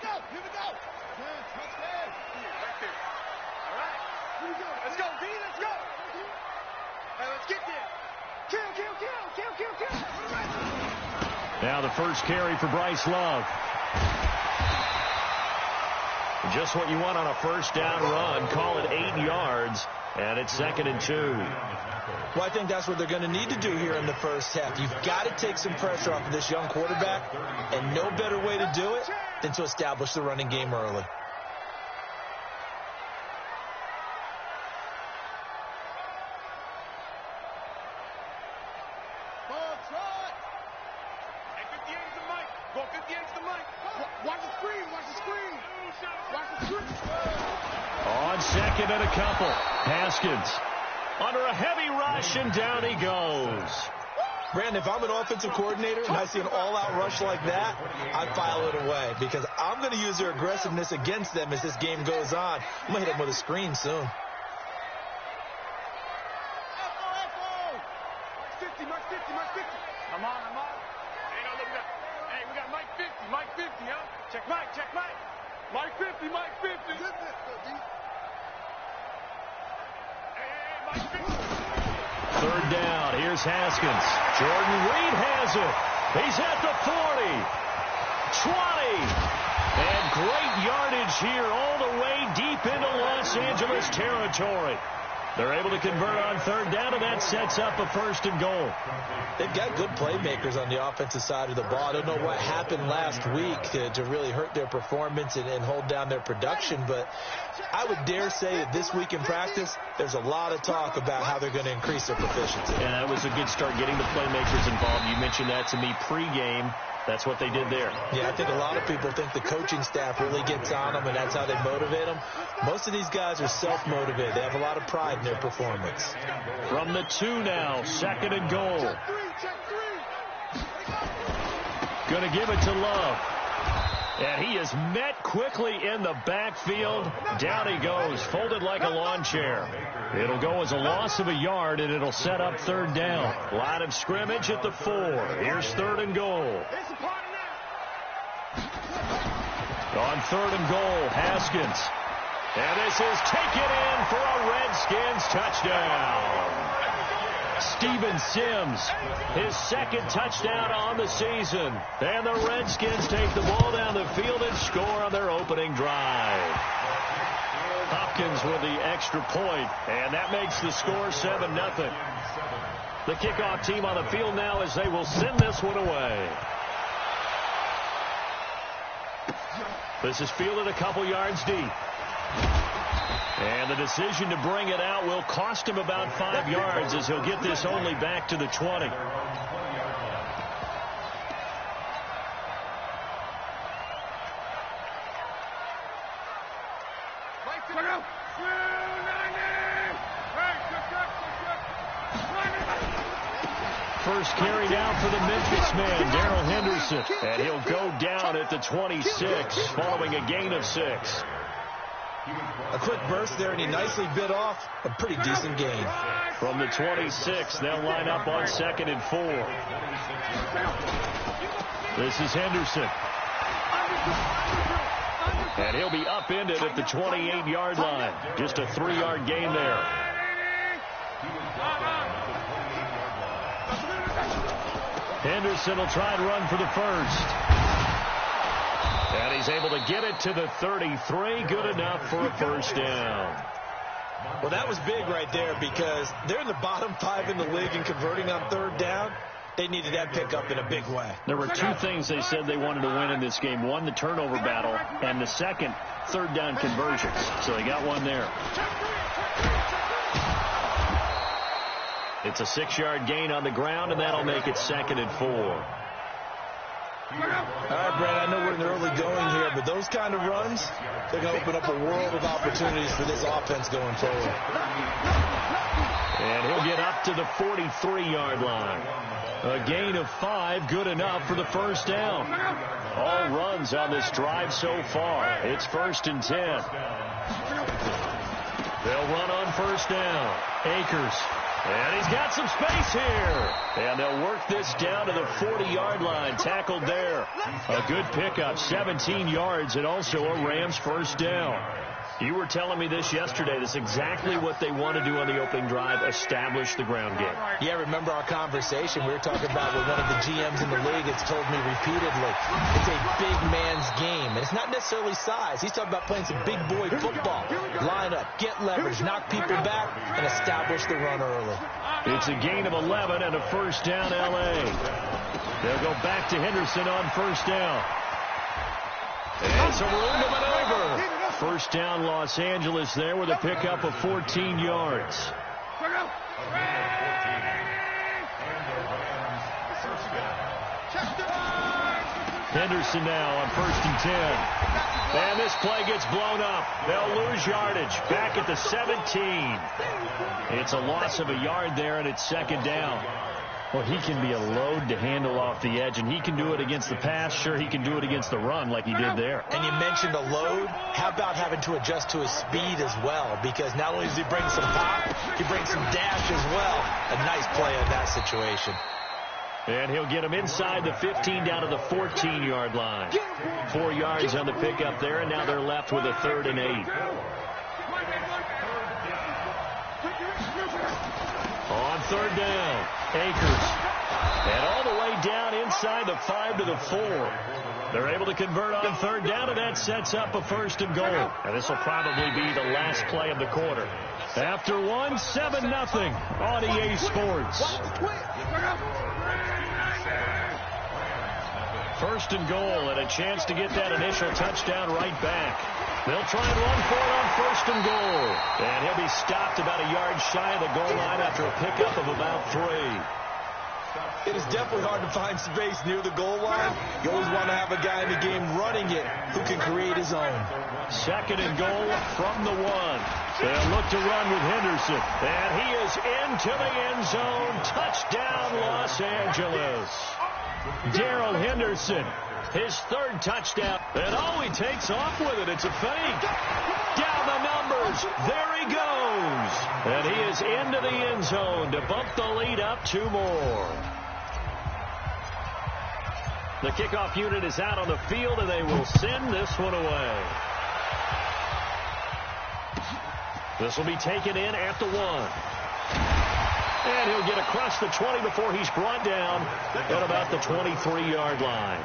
Here we go. Right there. All right. Here we go. Let's go, B. Let's go. Hey, let's get there. Kill. Now the first carry for Bryce Love. Just what you want on a first down run. Call it 8 yards, and it's 2nd and 2. Well, I think that's what they're going to need to do here in the first half. You've got to take some pressure off of this young quarterback, and no better way to do it than to establish the running game early. On 2nd and a couple. Haskins under a heavy rush, and down he goes. Brandon, if I'm an offensive coordinator and I see an all-out rush like that, I file it away because I'm going to use their aggressiveness against them as this game goes on. I'm going to hit them with a screen soon. Come on. Hey, no, look at that. Hey, we got Mike 50, huh? Check Mike. Mike 50. Hey, Mike 50. Third down. Here's Haskins. Jordan Reed has it. He's at the 40. 20. And great yardage here all the way deep into Los Angeles territory. They're able to convert on third down, and that sets up a 1st and goal. They've got good playmakers on the offensive side of the ball. I don't know what happened last week to really hurt their performance and hold down their production, but I would dare say that this week in practice, there's a lot of talk about how they're going to increase their proficiency. And that was a good start getting the playmakers involved. You mentioned that to me pregame. That's what they did there. Yeah, I think a lot of people think the coaching staff really gets on them, and that's how they motivate them. Most of these guys are self-motivated. They have a lot of pride in their performance. From the 2 now, 2nd and goal. Going to give it to Love. And he is met quickly in the backfield. Down he goes, folded like a lawn chair. It'll go as a loss of a yard, and it'll set up third down. Line of scrimmage at the 4. Here's 3rd and goal. On 3rd and goal, Haskins. And this is taken in for a Redskins touchdown. Steven Sims, his 2nd touchdown on the season. And the Redskins take the ball down the field and score on their opening drive. Hopkins with the extra point, and that makes the score 7-0. The kickoff team on the field now as they will send this one away. This is fielded a couple yards deep. And the decision to bring it out will cost him about 5 yards as he'll get this only back to the 20. First carry down for the Memphis man, Darrell Henderson. And he'll go down at the 26 following a gain of 6. A quick burst there, and he nicely bit off a pretty decent gain. From the 26, they'll line up on 2nd and 4. This is Henderson. And he'll be upended at the 28-yard line. Just a 3-yard gain there. Henderson will try and run for the 1st. And he's able to get it to the 33. Good enough for a 1st down. Well, that was big right there because they're in the bottom 5 in the league in converting on third down. They needed that pickup in a big way. There were 2 things they said they wanted to win in this game. One, the turnover battle, and the second, third down conversions. So they got one there. It's a 6-yard gain on the ground, and that'll make it 2nd and 4. All right, Brad, I know we're in the early going here, but those kind of runs, they're going to open up a world of opportunities for this offense going forward. And he'll get up to the 43-yard line. A gain of 5, good enough for the 1st down. All runs on this drive so far. It's 1st and 10. They'll run on 1st down. Akers And he's got some space here. And they'll work this down to the 40-yard line. Tackled there. A good pickup, 17 yards, and also a Rams first down. You were telling me this yesterday. That's exactly what they want to do on the opening drive, establish the ground game. Yeah, remember our conversation? We were talking about what one of the GMs in the league has told me repeatedly. It's a big man's game, and it's not necessarily size. He's talking about playing some big boy football. Line up, get leverage, knock people back, and establish the run early. It's a gain of 11 and a first down, L.A. They'll go back to Henderson on first down. And some room to maneuver. First down, Los Angeles there with a pickup of 14 yards. Henderson now on first and 10. And this play gets blown up. They'll lose yardage. Back at the 17. It's a loss of a yard there, and it's second down. Well, he can be a load to handle off the edge, and he can do it against the pass. Sure, he can do it against the run like he did there. And you mentioned a load. How about having to adjust to his speed as well? Because not only does he bring some pop, he brings some dash as well. A nice play in that situation. And he'll get him inside the 15 down to the 14-yard line. 4 yards on the pickup there, and now they're left with a 3rd and 8. On third down, Akers. And all the way down inside the 5 to the 4. They're able to convert on third down, and that sets up a first and goal. And this will probably be the last play of the quarter. After one, 7-0 on EA Sports. First and goal, and a chance to get that initial touchdown right back. They'll try and run for it on first and goal. And he'll be stopped about a yard shy of the goal line after a pickup of about 3. It is definitely hard to find space near the goal line. You always want to have a guy in the game running it who can create his own. Second and goal from the 1. They'll look to run with Henderson. And he is into the end zone. Touchdown, Los Angeles. Darrell Henderson, his 3rd touchdown. And oh, he takes off with it. It's a fake. Down the numbers. There he goes. And he is into the end zone to bump the lead up 2 more. The kickoff unit is out on the field, and they will send this one away. This will be taken in at the 1. And he'll get across the 20 before he's brought down at about the 23-yard line.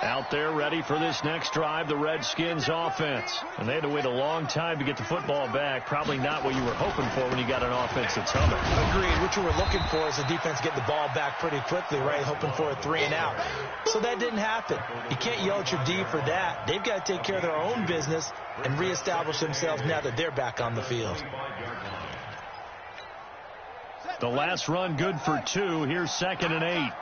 Out there ready for this next drive, the Redskins offense. And they had to wait a long time to get the football back. Probably not what you were hoping for when you got an offense that's humming. Agreed. What you were looking for is the defense getting the ball back pretty quickly, right? Hoping for a 3 and out. So that didn't happen. You can't yell at your D for that. They've got to take care of their own business and reestablish themselves now that they're back on the field. The last run good for 2. Here's 2nd and 8.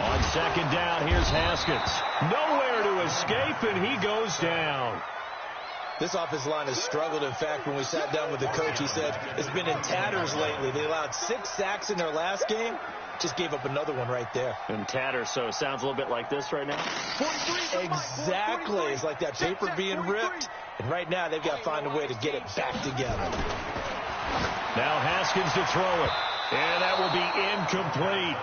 On second down, here's Haskins. Nowhere to escape, and he goes down. This offensive line has struggled. In fact, when we sat down with the coach, he said it's been in tatters lately. They allowed 6 sacks in their last game. Just gave up another one right there. In tatters, so it sounds a little bit like this right now? Exactly. It's like that paper being ripped. And right now, they've got to find a way to get it back together. Now Haskins to throw it. And that will be incomplete.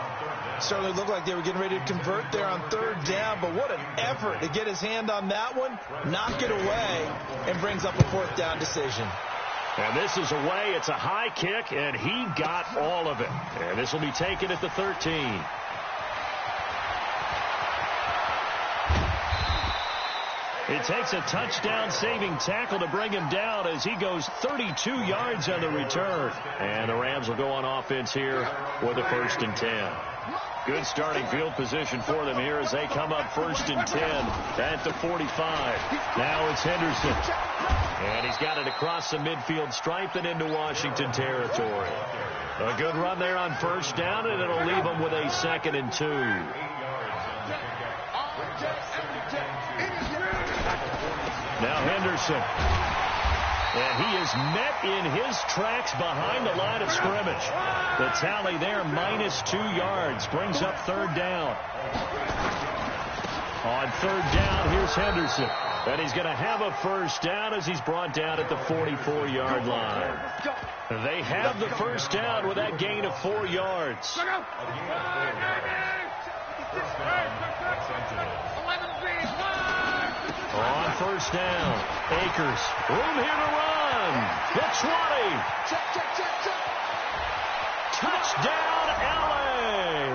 Certainly looked like they were getting ready to convert there on third down, but what an effort to get his hand on that one, knock it away, and brings up a 4th down decision. And this is away. It's a high kick, and he got all of it. And this will be taken at the 13. It takes a touchdown-saving tackle to bring him down as he goes 32 yards on the return. And the Rams will go on offense here with a 1st and 10. Good starting field position for them here as they come up 1st and 10 at the 45. Now it's Henderson. And he's got it across the midfield stripe and into Washington territory. A good run there on 1st down, and it'll leave them with a 2nd and 2. Now Henderson. And he is met in his tracks behind the line of scrimmage. The tally there, -2 yards, brings up third down. On third down, here's Henderson. And he's going to have a first down as he's brought down at the 44-yard line. They have the first down with that gain of 4 yards. On first down, Akers, room here to run. The 20. Touchdown, LA.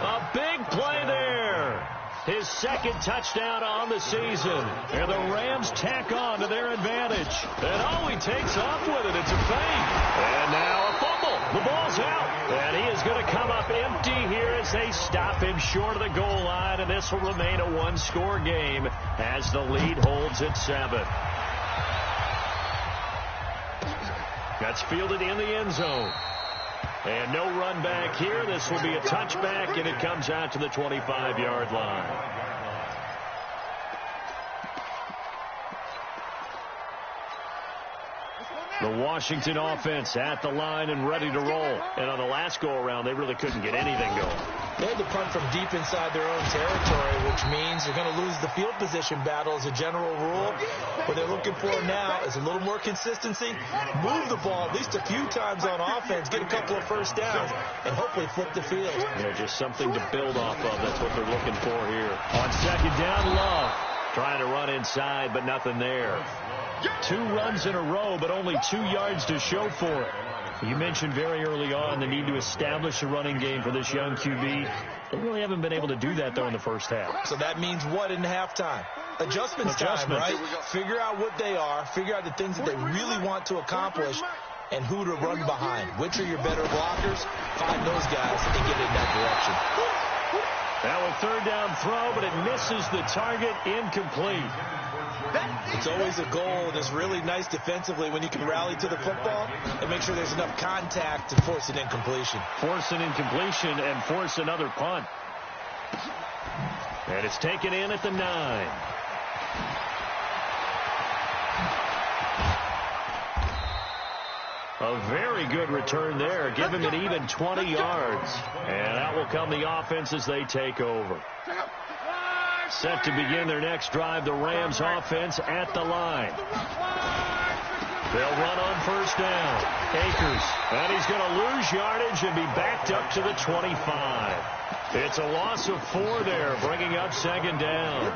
A big play there. His second touchdown on the season. And the Rams tack on to their advantage. And oh, he takes off with it. It's a fake. And now a fumble. The ball's out. And he is going to come up empty here as they stop him short of the goal line. And this will remain a one-score game as the lead holds at 7. That's fielded in the end zone. And no run back here. This will be a touchback, and it comes out to the 25-yard line. The Washington offense at the line and ready to roll. And on the last go-around, they really couldn't get anything going. They had to punt from deep inside their own territory, which means they're going to lose the field position battle as a general rule. What they're looking for now is a little more consistency, move the ball at least a few times on offense, get a couple of first downs, and hopefully flip the field. Yeah, just something to build off of. That's what they're looking for here. On second down, Love trying to run inside, but nothing there. 2 runs in a row, but only 2 yards to show for it. You mentioned very early on the need to establish a running game for this young QB. They really haven't been able to do that, though, in the first half. So that means what in halftime? Adjustments time, right? Figure out what they are, figure out the things that they really want to accomplish, and who to run behind. Which are your better blockers? Find those guys and get in that direction. Now a third down throw, but it misses the target, incomplete. It's always a goal, and it's really nice defensively when you can rally to the football and make sure there's enough contact to force an incompletion. Force an incompletion and force another punt. And it's taken in at the 9. A very good return there. Give him an even 20 yards. And out will come the offense as they take over. Set to begin their next drive, the Rams offense at the line. They'll run on first down. Akers, and he's going to lose yardage and be backed up to the 25. It's a loss of 4 there, bringing up second down.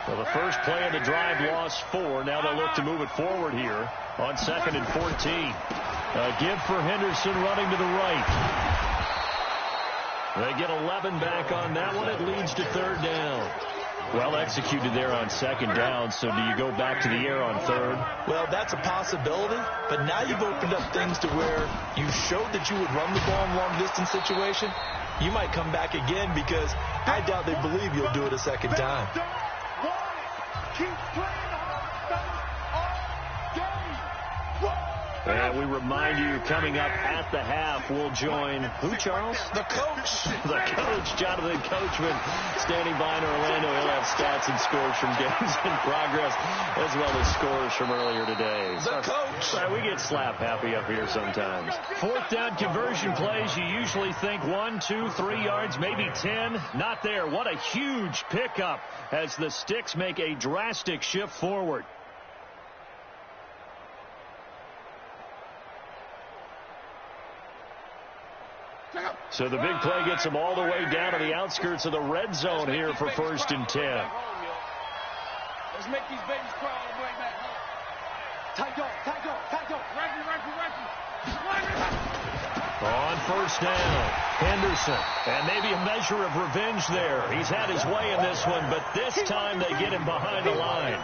Well, the first play of the drive lost 4. Now they'll look to move it forward here on 2nd and 14. A give for Henderson running to the right. They get 11 back on that one. It leads to third down. Well executed there on second down. So do you go back to the air on third? Well, that's a possibility. But now you've opened up things to where you showed that you would run the ball in long-distance situation. You might come back again because I doubt they believe you'll do it a second time. And we remind you, coming up at the half, we'll join who, Charles? The coach. The coach, Jonathan Coachman, standing by in Orlando. He'll have stats and scores from games in progress, as well as scores from earlier today. The coach. We get slap happy up here sometimes. Fourth down conversion plays, you usually think 1, 2, 3 yards, maybe 10. Not there. What a huge pickup as the Sticks make a drastic shift forward. So the big play gets them all the way down to the outskirts of the red zone here for 1st and 10. Let's make these babies crawl all the way back home. Tight go. On first down, Henderson. And maybe a measure of revenge there. He's had his way in this one, but this time they get him behind the line.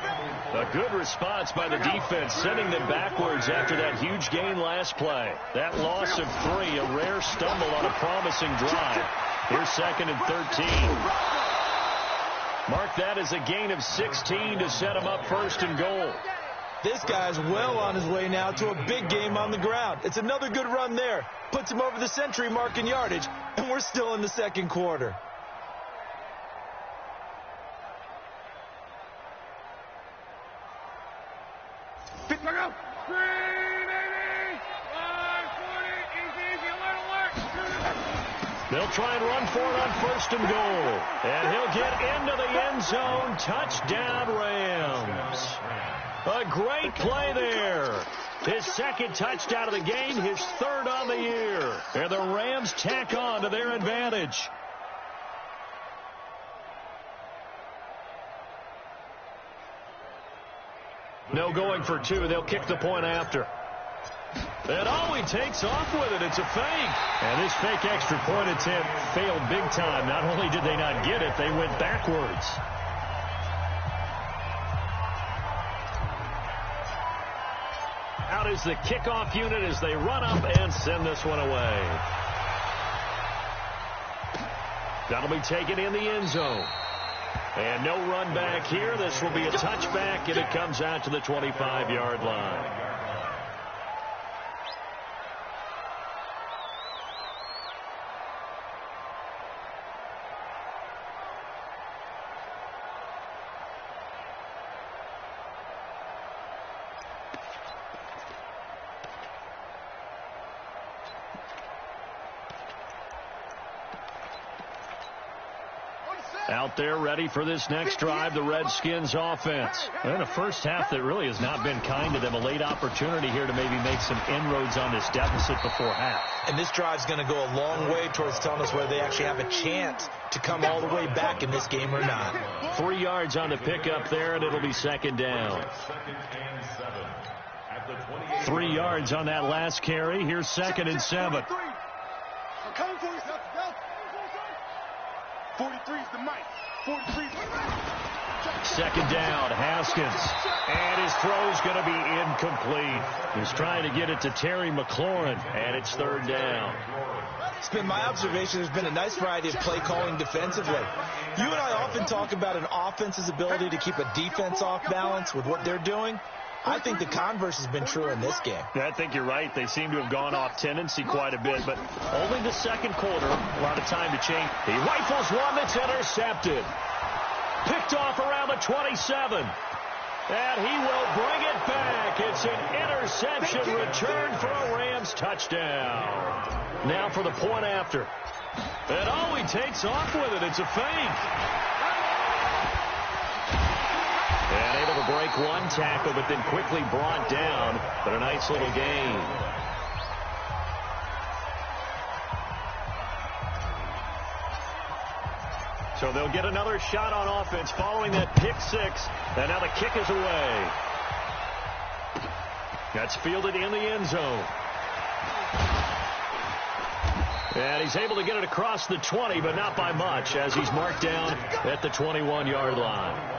A good response by the defense, sending them backwards after that huge gain last play. That loss of 3, a rare stumble on a promising drive. Here's 2nd and 13. Mark that as a gain of 16 to set him up 1st and goal. This guy's well on his way now to a big game on the ground. It's another good run there. Puts him over the century mark in yardage, and we're still in the second quarter. Pick my go. 380. 540. Easy, a little work. They'll try and run for it on 1st and goal. And he'll get into the end zone. Touchdown, Rams. A great play there. His 2nd touchdown of the game, his 3rd on the year. And the Rams tack on to their advantage. No going for 2. They'll kick the point after. And he takes off with it. It's a fake. And this fake extra point attempt failed big time. Not only did they not get it, they went backwards. Out is the kickoff unit as they run up and send this one away. That'll be taken in the end zone. And no run back here. This will be a touchback, and it comes out to the 25-yard line. Out there ready for this next drive, the Redskins offense. And a first half that really has not been kind to them. A late opportunity here to maybe make some inroads on this deficit before half. And this drive's going to go a long way towards telling us whether they actually have a chance to come all the way back in this game or not. 3 yards on the pickup there, and it'll be 2nd down. 3 yards on that last carry. Here's 2nd and 7. 43's the mic. 43's the mic. 2nd down, Haskins. And his throw's going to be incomplete. He's trying to get it to Terry McLaurin, and it's 3rd down. It's been my observation there's been a nice variety of play calling defensively. You and I often talk about an offense's ability to keep a defense off balance with what they're doing. I think the converse has been true in this game. I think you're right. They seem to have gone off tendency quite a bit, but only the 2nd quarter. A lot of time to change. He rifles one that's intercepted. Picked off around the 27. And he will bring it back. It's an interception return for a Rams touchdown. Now for the point after. And he takes off with it. It's a fake. And able to break one tackle, but then quickly brought down. But a nice little gain. So they'll get another shot on offense following that pick 6. And now the kick is away. That's fielded in the end zone. And he's able to get it across the 20, but not by much, as he's marked down at the 21-yard line.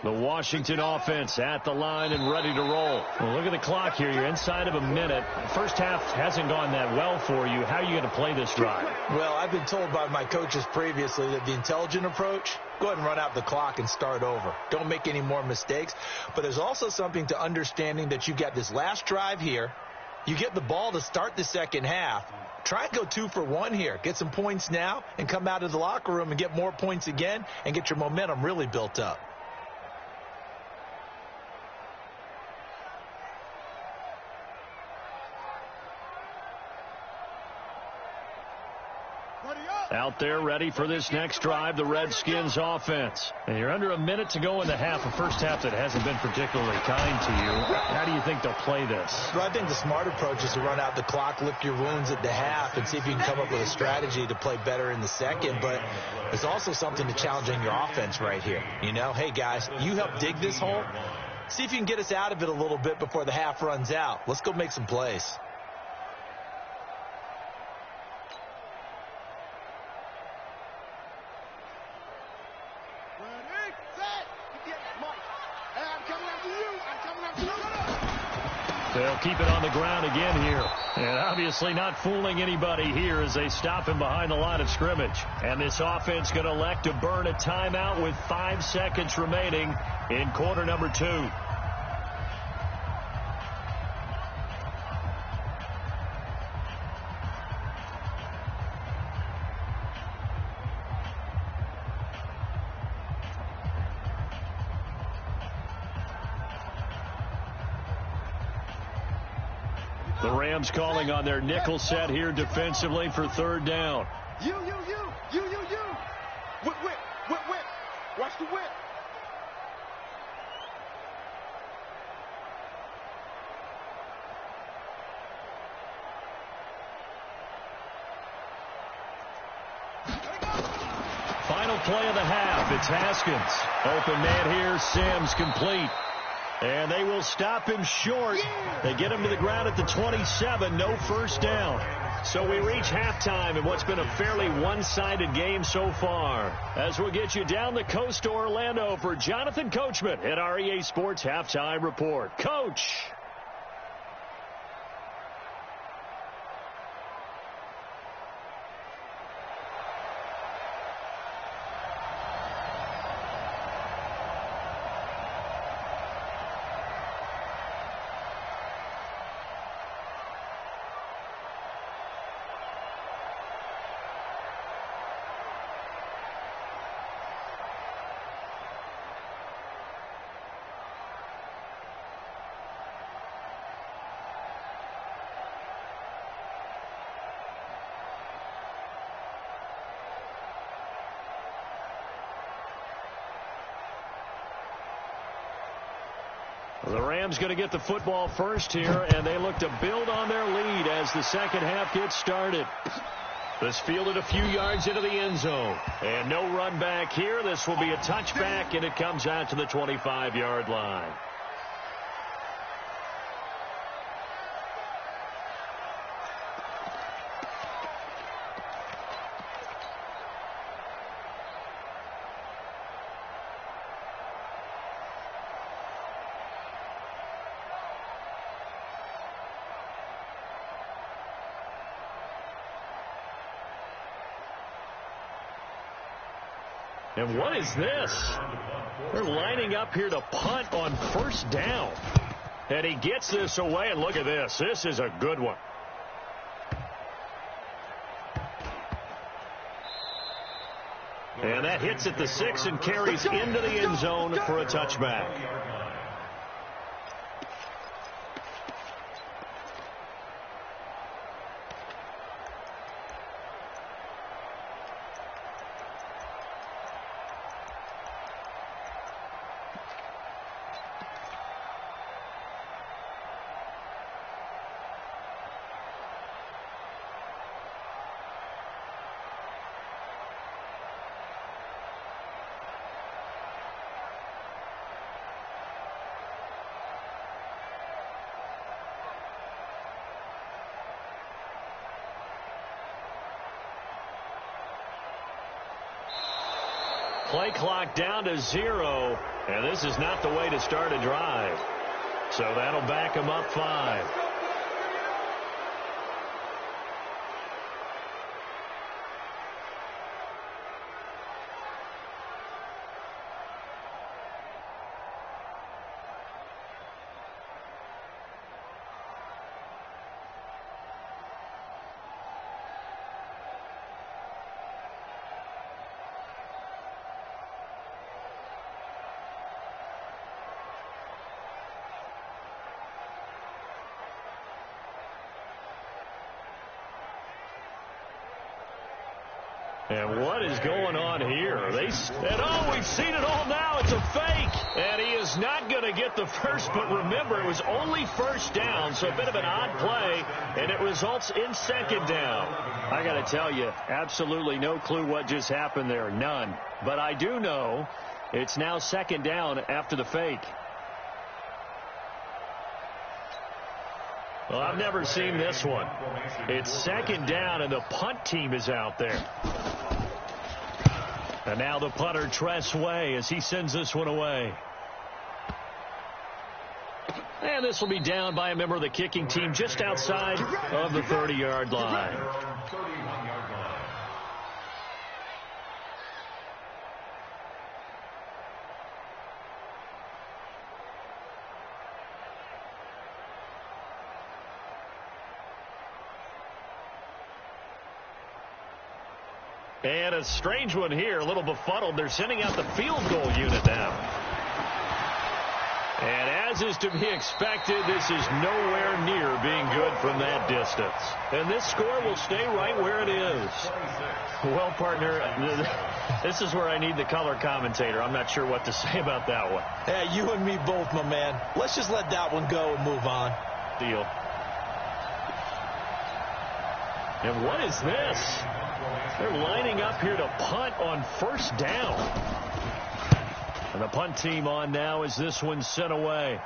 The Washington offense at the line and ready to roll. Well, look at the clock here. You're inside of a minute. First half hasn't gone that well for you. How are you going to play this drive? Well, I've been told by my coaches previously that the intelligent approach, go ahead and run out the clock and start over. Don't make any more mistakes. But there's also something to understanding that you got this last drive here. You get the ball to start the second half. Try and go 2 for 1 here. Get some points now and come out of the locker room and get more points again and get your momentum really built up. Out there ready for this next drive, the Redskins offense. And you're under a minute to go in the half, a first half that hasn't been particularly kind to you. How do you think they'll play this? Well, I think the smart approach is to run out the clock, lick your wounds at the half, and see if you can come up with a strategy to play better in the second. But there's also something to challenging your offense right here. You know, hey, guys, you help dig this hole. See if you can get us out of it a little bit before the half runs out. Let's go make some plays. the ground again here. And obviously not fooling anybody here as they stop him behind the line of scrimmage. And this offense going to elect to burn a timeout with 5 seconds remaining in quarter number 2. The Rams calling on their nickel set here defensively for 3rd down. You. Whip. Watch the whip. Final play of the half. It's Haskins. Open man here. Sims complete. And they will stop him short. They get him to the ground at the 27. No first down. So we reach halftime in what's been a fairly one-sided game so far. As we'll get you down the coast to Orlando for Jonathan Coachman at our EA Sports Halftime Report. Coach. The Rams going to get the football first here, and they look to build on their lead as the second half gets started. This fielded a few yards into the end zone. And no run back here. This will be a touchback, and it comes out to the 25-yard line. And what is this? They're lining up here to punt on first down. And he gets this away, and look at this. This is a good one. And that hits at the 6 and carries into the end zone for a touchback. Play clock down to 0, and this is not the way to start a drive. So that'll back him up 5. And what is going on here? We've seen it all now. It's a fake. And he is not going to get the first, but remember, it was only first down, so a bit of an odd play, and it results in second down. I got to tell you, absolutely no clue what just happened there. None. But I do know it's now second down after the fake. Well, I've never seen this one. It's second down, and the punt team is out there. And now the punter, Tress Way, as he sends this one away. And this will be down by a member of the kicking team just outside of the 30-yard line. And a strange one here, a little befuddled. They're sending out the field goal unit now. And as is to be expected, this is nowhere near being good from that distance. And this score will stay right where it is. Well, partner, this is where I need the color commentator. I'm not sure what to say about that one. Yeah, you and me both, my man. Let's just let that one go and move on. Deal. And what is this? They're lining up here to punt on first down. And the punt team on now as this one's sent away.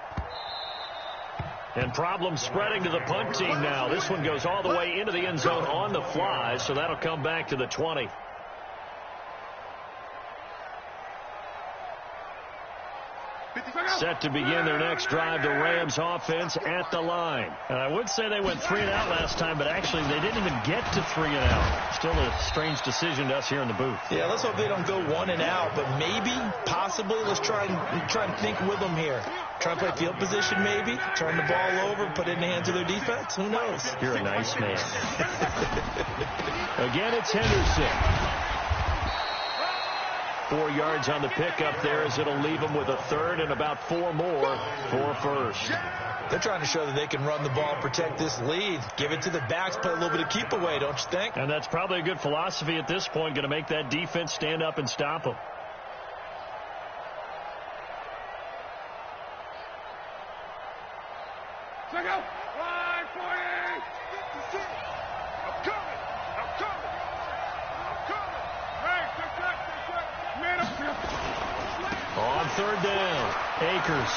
And problems spreading to the punt team now. This one goes all the way into the end zone on the fly, so that'll come back to the 20. Set to begin their next drive, the Rams offense at the line. And I would say they went 3 and out last time, but actually they didn't even get to 3 and out. Still a strange decision to us here in the booth. Yeah, let's hope they don't go 1 and out, but maybe, possibly, let's try and think with them here. Try and play field position maybe, turn the ball over, put it in the hands of their defense. Who knows? You're a nice man. Again, it's Henderson. 4 yards on the pickup there as it'll leave them with a third and about 4 more for first. They're trying to show that they can run the ball, protect this lead, give it to the backs, play a little bit of keep away, don't you think? And that's probably a good philosophy at this point, going to make that defense stand up and stop them. Check out. Line 40. I'm coming. Hey, check. Man up here. On third down, Akers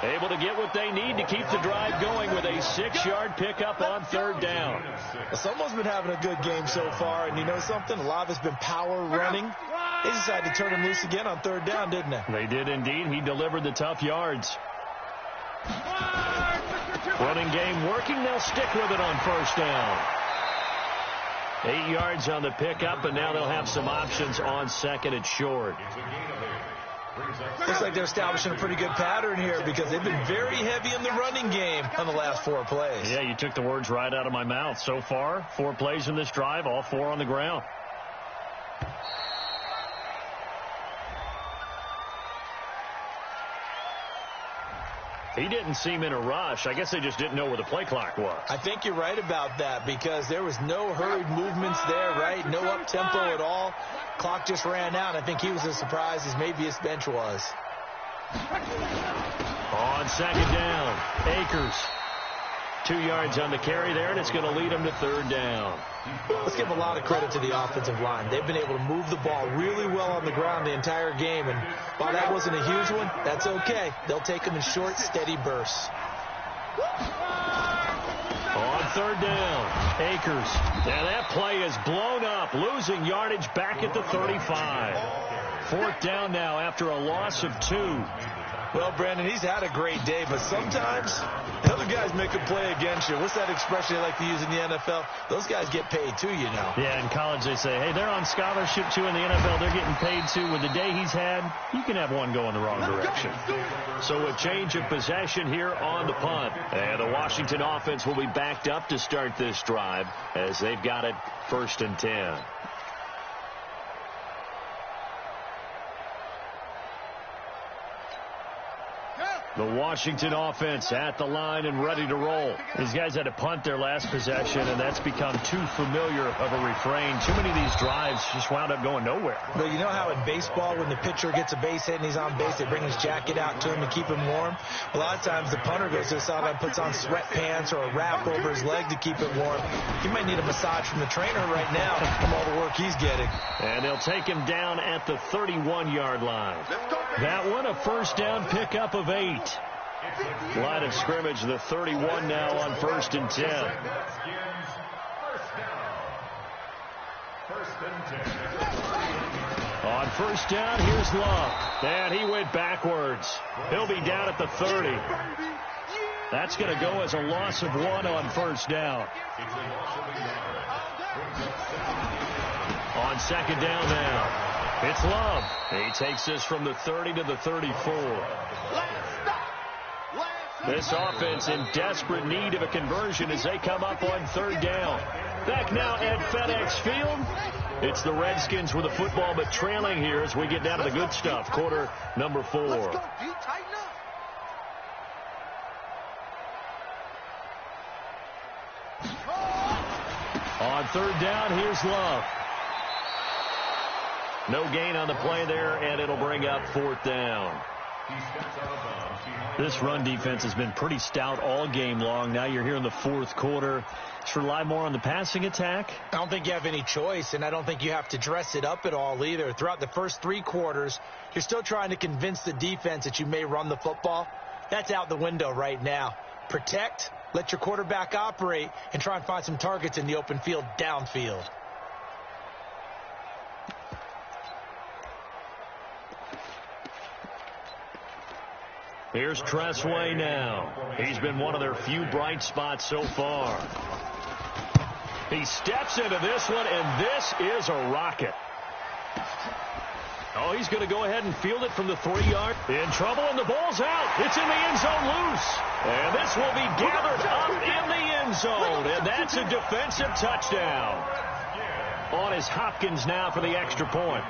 able to get what they need to keep the drive going with a 6-yard pickup on third down. Well, someone's been having a good game so far, and you know something? A lot of it's been power running. They decided to turn him loose again on third down, didn't they? They did indeed. He delivered the tough yards. Running game working. They'll stick with it on first down. 8 yards on the pickup, and now they'll have some options on second and short. Looks like they're establishing a pretty good pattern here because they've been very heavy in the running game on the last 4 plays. Yeah, you took the words right out of my mouth. So far, 4 plays in this drive, all 4 on the ground. He didn't seem in a rush. I guess they just didn't know where the play clock was. I think you're right about that because there was no hurried movements there, right? No up-tempo at all. Clock just ran out. I think he was as surprised as maybe his bench was. On second down, Akers. 2 yards on the carry there, and it's going to lead him to third down. Let's give a lot of credit to the offensive line. They've been able to move the ball really well on the ground the entire game, and while that wasn't a huge one, that's okay. They'll take them in short, steady bursts. On third down, Akers. Now that play is blown up, losing yardage back at the 35. 4th down now after a loss of 2. Well, Brandon, he's had a great day, but sometimes the other guys make a play against you. What's that expression they like to use in the NFL? Those guys get paid too, you know. Yeah, in college they say, hey, they're on scholarship too. In the NFL, they're getting paid too. With the day he's had, you can have one go in the wrong direction. So a change of possession here on the punt. And the Washington offense will be backed up to start this drive as they've got it 1st and 10. The Washington offense at the line and ready to roll. These guys had to punt their last possession, and that's become too familiar of a refrain. Too many of these drives just wound up going nowhere. Well, you know how in baseball, when the pitcher gets a base hit and he's on base, they bring his jacket out to him to keep him warm? A lot of times the punter goes to the sideline, puts on sweatpants or a wrap over his leg to keep him warm. He might need a massage from the trainer right now from all the work he's getting. And they'll take him down at the 31-yard line. That one, a first down pickup of 8. Line of scrimmage, the 31 now on 1st and 10. On first down, here's Love. And he went backwards. He'll be down at the 30. That's going to go as a loss of 1 on first down. On second down now, it's Love. He takes this from the 30 to the 34. This offense in desperate need of a conversion as they come up on third down. Back now at FedEx Field. It's the Redskins with the football, but trailing here as we get down to the good stuff. Quarter number 4. On third down, here's Love. No gain on the play there, and it'll bring up fourth down. This run defense has been pretty stout all game long. Now you're here in the fourth quarter. Just rely more on the passing attack. I don't think you have any choice, and I don't think you have to dress it up at all either. Throughout the first 3 quarters, you're still trying to convince the defense that you may run the football. That's out the window right now. Protect, let your quarterback operate, and try and find some targets in the open field downfield. Here's Tressway now. He's been one of their few bright spots so far. He steps into this one, and this is a rocket. Oh, he's going to go ahead and field it from the 3-yard. In trouble, and the ball's out. It's in the end zone loose. And this will be gathered up in the end zone, and that's a defensive touchdown. On is Hopkins now for the extra point.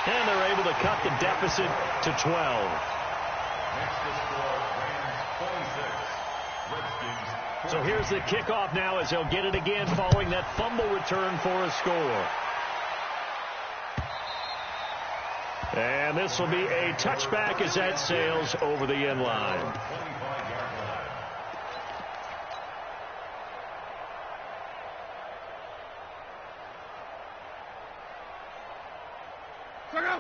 And they're able to cut the deficit to 12. So here's the kickoff now as they'll get it again following that fumble return for a score. And this will be a touchback as that sails over the end line.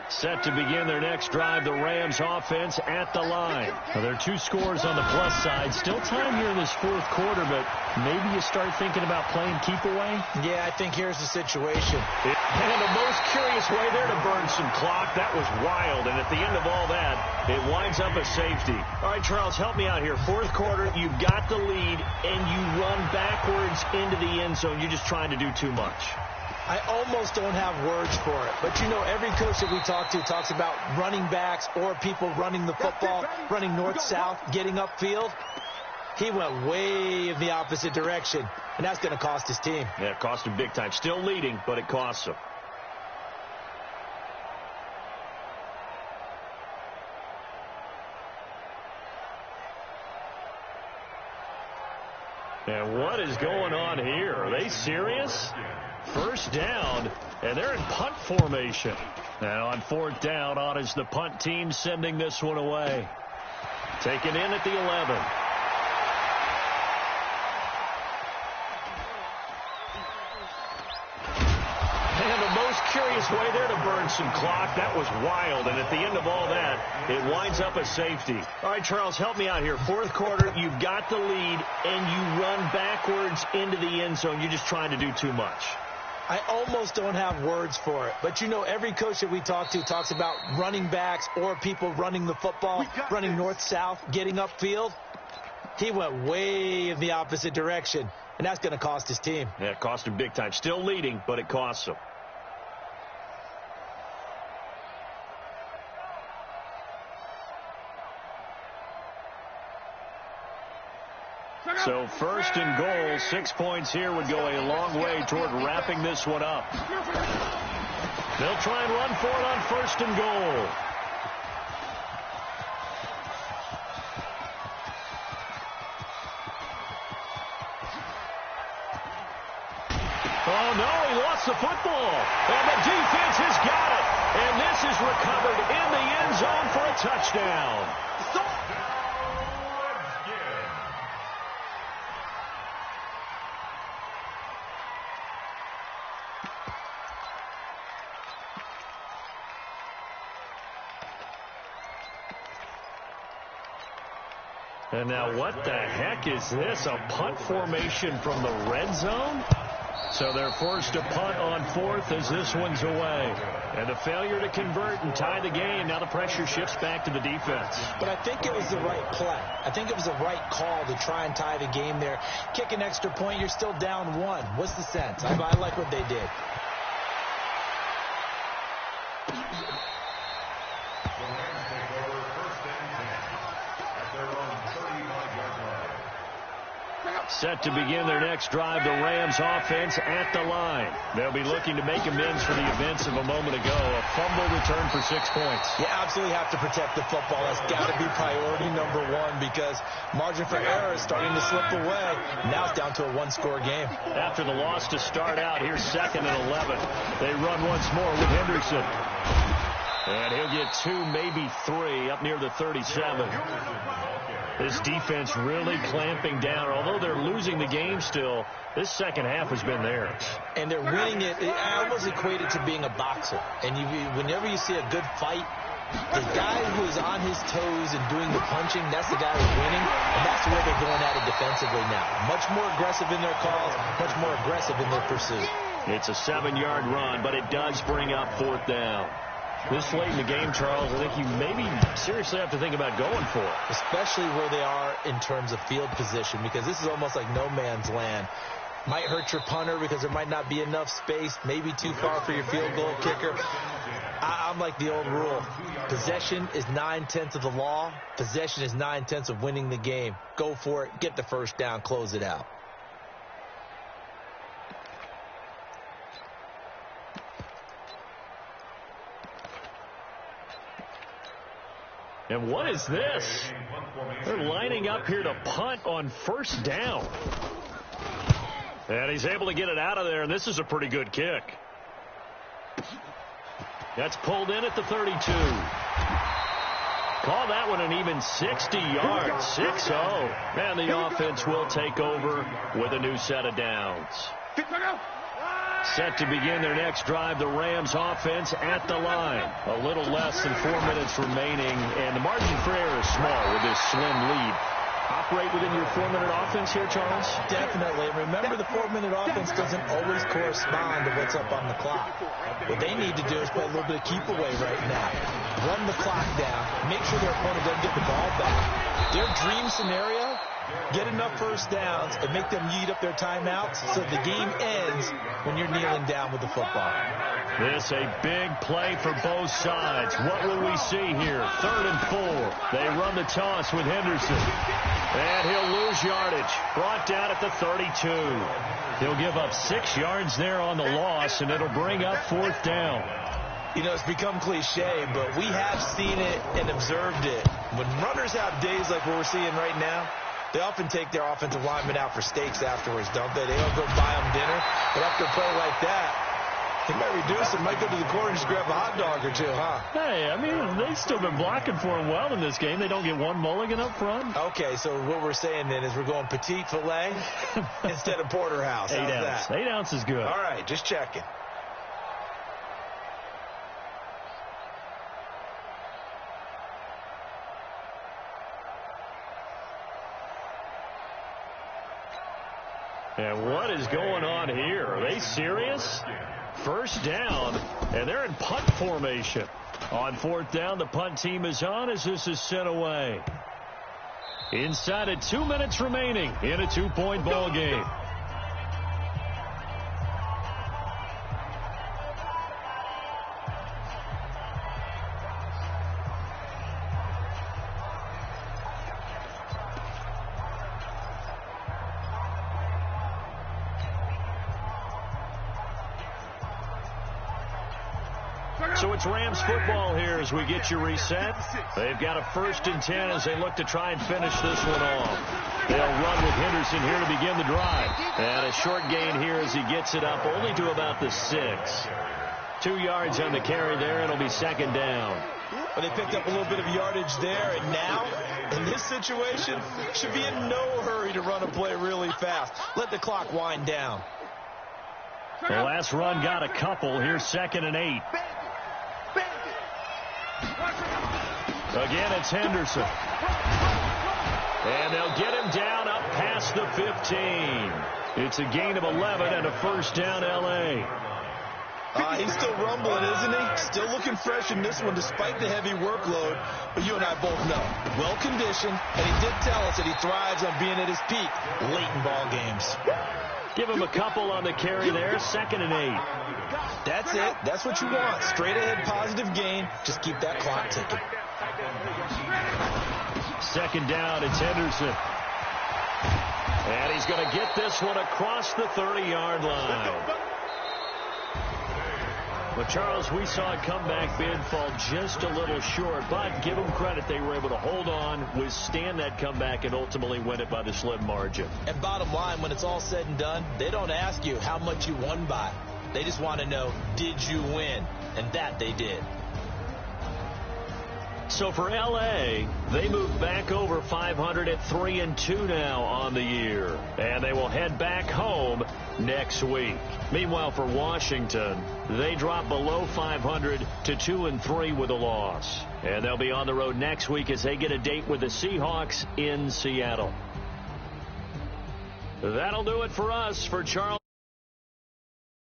Set to begin their next drive, the Rams offense at the line. Now, there are 2 scores on the plus side. Still time here in this fourth quarter, but maybe you start thinking about playing keep away? Yeah, I think here's the situation. And the most curious way there to burn some clock. That was wild, and at the end of all that, it winds up a safety. All right, Charles, help me out here. Fourth quarter, you've got the lead, and you run backwards into the end zone. You're just trying to do too much. I almost don't have words for it. But, you know, every coach that we talk to talks about running backs or people running the football, running north-south, getting upfield. He went way in the opposite direction, and that's going to cost his team. Yeah, it cost him big time. Still leading, but it costs him. And what is going on here? Are they serious? First down, and they're in punt formation. Now on fourth down, on is the punt team sending this one away. Taken in at the 11. And the most curious way there to burn some clock. That was wild, and at the end of all that, it winds up a safety. All right, Charles, help me out here. Fourth quarter, you've got the lead, and you run backwards into the end zone. You're just trying to do too much. I almost don't have words for it. But, you know, every coach that we talk to talks about running backs or people running the football, running north-south, getting upfield. He went way in the opposite direction, and that's going to cost his team. Yeah, it cost him big time. Still leading, but it costs him. So first and goal, 6 points here would go a long way toward wrapping this one up. They'll try and run for it on first and goal. Oh, no, he lost the football. And the defense has got it. And this is recovered in the end zone for a touchdown. And now what the heck is this? A punt formation from the red zone? So they're forced to punt on 4th as this one's away. And a failure to convert and tie the game. Now the pressure shifts back to the defense. But I think it was the right play. I think it was the right call to try and tie the game there. Kick an extra point, you're still down 1. What's the sense? I like what they did. Set to begin their next drive, the Rams offense at the line. They'll be looking to make amends for the events of a moment ago. A fumble return for 6 points. You absolutely have to protect the football. That's got to be priority number 1 because margin for error is starting to slip away. Now it's down to a 1-score game. After the loss to start out, here's 2nd and 11. They run once more with Henderson. And he'll get 2, maybe 3 up near the 37. This defense really clamping down. Although they're losing the game still, this second half has been theirs. And they're winning it. I almost equate it to being a boxer. And whenever you see a good fight, the guy who's on his toes and doing the punching, that's the guy who's winning. And that's where they're going at it defensively now. Much more aggressive in their calls, much more aggressive in their pursuit. It's a 7-yard run, but it does bring up 4th down. This late in the game, Charles, I think you maybe seriously have to think about going for it. Especially where they are in terms of field position, because this is almost like no man's land. Might hurt your punter because there might not be enough space, maybe too far for your field goal kicker. I'm like the old rule. Possession is 9/10 of the law. Possession is 9/10 of winning the game. Go for it, get the first down, close it out. And what is this? They're lining up here to punt on 1st down. And he's able to get it out of there, and this is a pretty good kick. That's pulled in at the 32. Call that one an even 60 yards, 6-0. And the offense will take over with a new set of downs. Set to begin their next drive, the Rams offense at the line. A little less than 4 minutes remaining, and the margin for error is small with this slim lead. Operate within your 4-minute offense here, Charles? Definitely. Remember, the 4-minute offense doesn't always correspond to what's up on the clock. What they need to do is play a little bit of keep away right now. Run the clock down. Make sure their opponent doesn't get the ball back. Their dream scenario, get enough first downs and make them eat up their timeouts so the game ends when you're kneeling down with the football. This a big play for both sides. What will we see here? 3rd and 4. They run the toss with Henderson. And he'll lose yardage. Brought down at the 32. He'll give up 6 yards there on the loss, and it'll bring up 4th down. You know, it's become cliche, but we have seen it and observed it. When runners have days like what we're seeing right now, they often take their offensive linemen out for steaks afterwards, don't they? They don't go buy them dinner. But after a play like that, they might reduce it, might go to the corner and just grab a hot dog or two, huh? Hey, I mean, they've still been blocking for him well in this game. They don't get one mulligan up front. Okay, so what we're saying then is we're going petite filet instead of porterhouse. 8 How's ounce. that? 8 ounce is good. All right, just checking. And what is going on here? Are they serious? 1st down, and they're in punt formation. On 4th down, the punt team is on as this is sent away. Inside of 2 minutes remaining in a 2-point ball game. So it's Rams football here as we get you reset. They've got a 1st and 10 as they look to try and finish this one off. They'll run with Henderson here to begin the drive. And a short gain here as he gets it up only to about the 6. 2 yards on the carry there. It'll be 2nd down. Well, they picked up a little bit of yardage there, and now, in this situation, should be in no hurry to run a play really fast. Let the clock wind down. The last run got a couple. Here's 2nd and 8. Again, it's Henderson. And they'll get him down up past the 15. It's a gain of 11 and a first down, L.A. He's still rumbling, isn't he? Still looking fresh in this one despite the heavy workload. But you and I both know, well-conditioned, and he did tell us that he thrives on being at his peak late in ball games. Give him a couple on the carry there, 2nd and 8. That's it. That's what you want. Straight ahead positive gain. Just keep that clock ticking. 2nd down, it's Henderson. And he's going to get this one across the 30-yard line. But, Charles, we saw a comeback bid fall just a little short, but give them credit. They were able to hold on, withstand that comeback, and ultimately win it by the slim margin. And bottom line, when it's all said and done, they don't ask you how much you won by. They just want to know, did you win? And that they did. So for L.A., they move back over 500 at 3-2 now on the year. And they will head back home next week. Meanwhile, for Washington, they drop below 500 to 2-3 with a loss. And they'll be on the road next week as they get a date with the Seahawks in Seattle. That'll do it for us. For Charles.